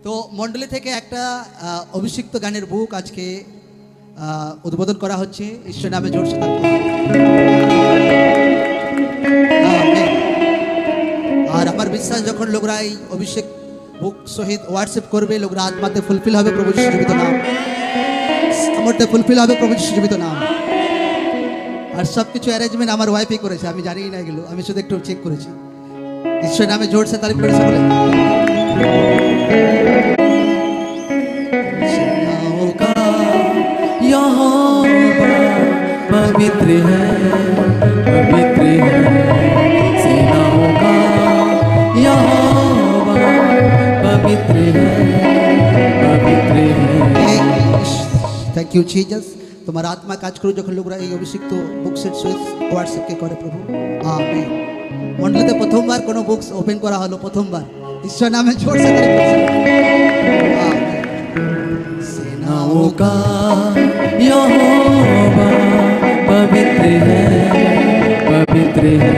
তো মণ্ডলী থেকে একটা অভিষিক্ত গানের বুক আজকে উদ্বোধন করা হচ্ছে। ঈশ্বর নামে জোরসে আর আমার বিশ্বাস যখন লোকরা এই অভিষেক বুক সহিত হোয়াটসঅ্যাপ করবে, লোকরা আত্মাতে ফুলফিল হবে প্রভু যীশু জীবিত নাম, সামর্থ্যে ফুলফিল হবে প্রভু যীশু জীবিত নাম। আর সব কিছু অ্যারেঞ্জমেন্ট আমার ওয়াইফই করেছে, আমি জানি না এগুলো, আমি শুধু একটু চেক করেছি। ঈশ্বর নামে জোরসে তারিফ করেছে বলে पवित्र है, पवित्र है सेनाओं का यहोवा, पवित्र है, पवित्र है। Thank you Jesus. তোমার আত্মা কাজ করো যখন লোকরা এই অভিষিক্ত বুক সেট সুইচ হোয়াটসঅ্যাপ কে করে প্রভু। আমেন। মণ্ডলীতে প্রথমবার কোনো বুকস ওপেন করা হলো, প্রথমবার। ঈশ্বর নামে জোরসে তারিফ করছি। আমেন। सेनाओं का यहोवा, पवित्र है, पवित्र है